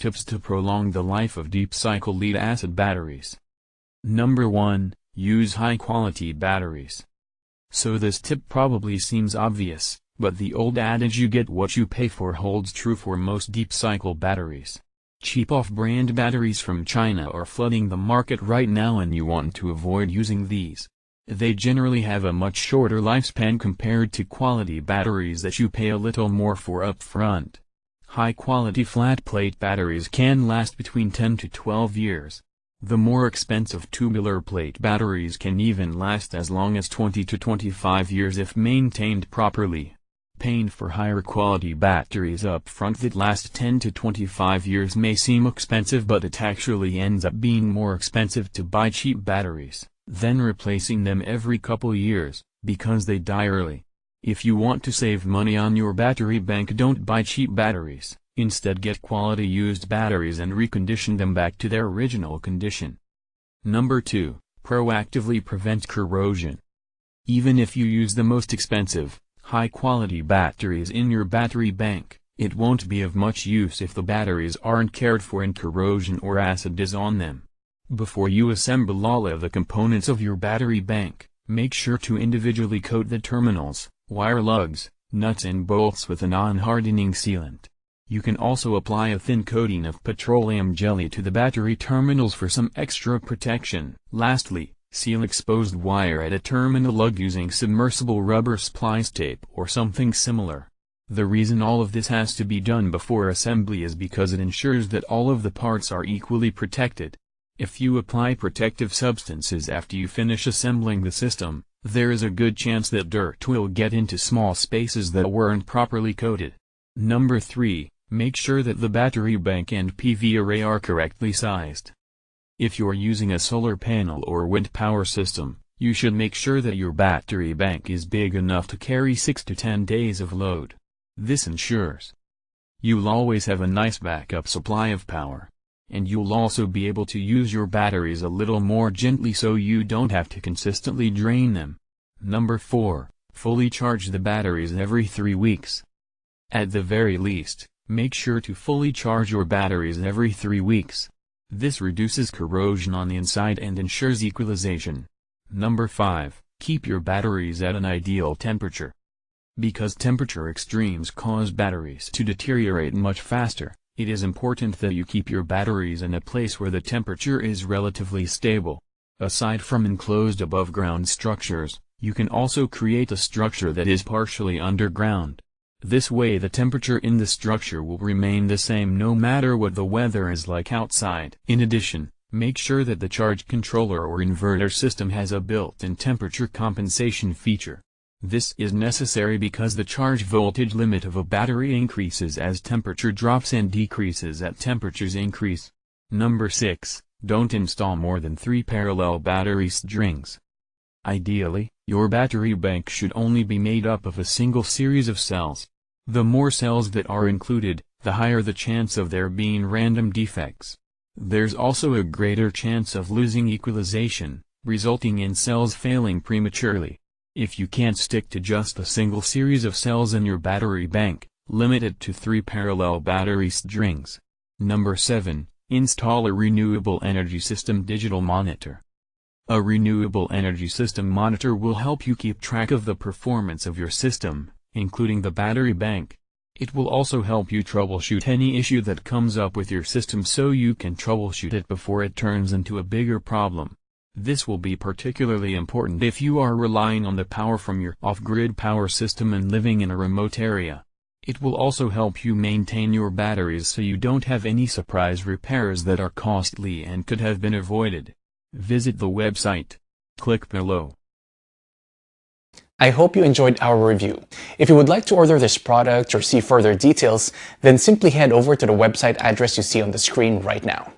tips to prolong the life of deep-cycle lead-acid batteries. Number 1. Use high-quality batteries. So this tip probably seems obvious, but the old adage "you get what you pay for" holds true for most deep-cycle batteries. Cheap off-brand batteries from China are flooding the market right now, and you want to avoid using these. They generally have a much shorter lifespan compared to quality batteries that you pay a little more for upfront. High-quality flat-plate batteries can last between 10 to 12 years. The more expensive tubular plate batteries can even last as long as 20 to 25 years if maintained properly. Paying for higher quality batteries up front that last 10 to 25 years may seem expensive, but it actually ends up being more expensive to buy cheap batteries, then replacing them every couple years, because they die early. If you want to save money on your battery bank, don't buy cheap batteries. Instead, get quality used batteries and recondition them back to their original condition. Number 2. Proactively prevent corrosion. Even if you use the most expensive, high-quality batteries in your battery bank, it won't be of much use if the batteries aren't cared for and corrosion or acid is on them. Before you assemble all of the components of your battery bank, make sure to individually coat the terminals, wire lugs, nuts and bolts with a non-hardening sealant. You can also apply a thin coating of petroleum jelly to the battery terminals for some extra protection. Lastly, seal exposed wire at a terminal lug using submersible rubber splice tape or something similar. The reason all of this has to be done before assembly is because it ensures that all of the parts are equally protected. If you apply protective substances after you finish assembling the system, there is a good chance that dirt will get into small spaces that weren't properly coated. Number 3. Make sure that the battery bank and PV array are correctly sized. If you're using a solar panel or wind power system, you should make sure that your battery bank is big enough to carry 6 to 10 days of load. This ensures you'll always have a nice backup supply of power. And you'll also be able to use your batteries a little more gently so you don't have to consistently drain them. Number 4. Fully charge the batteries every 3 weeks. At the very least, make sure to fully charge your batteries every 3 weeks. This reduces corrosion on the inside and ensures equalization. Number 5. Keep your batteries at an ideal temperature. Because temperature extremes cause batteries to deteriorate much faster, it is important that you keep your batteries in a place where the temperature is relatively stable. Aside from enclosed above-ground structures, you can also create a structure that is partially underground. This way the temperature in the structure will remain the same no matter what the weather is like outside. In addition, make sure that the charge controller or inverter system has a built-in temperature compensation feature. This is necessary because the charge voltage limit of a battery increases as temperature drops and decreases as temperatures increase. Number 6. Don't install more than 3 parallel battery strings. Ideally, your battery bank should only be made up of a single series of cells. The more cells that are included, the higher the chance of there being random defects. There's also a greater chance of losing equalization, resulting in cells failing prematurely. If you can't stick to just a single series of cells in your battery bank, limit it to 3 parallel battery strings. Number 7. Install a renewable energy system digital monitor. A renewable energy system monitor will help you keep track of the performance of your system, including the battery bank. It will also help you troubleshoot any issue that comes up with your system so you can troubleshoot it before it turns into a bigger problem. This will be particularly important if you are relying on the power from your off-grid power system and living in a remote area. It will also help you maintain your batteries so you don't have any surprise repairs that are costly and could have been avoided. Visit the website. Click below. I hope you enjoyed our review. If you would like to order this product or see further details, then simply head over to the website address you see on the screen right now.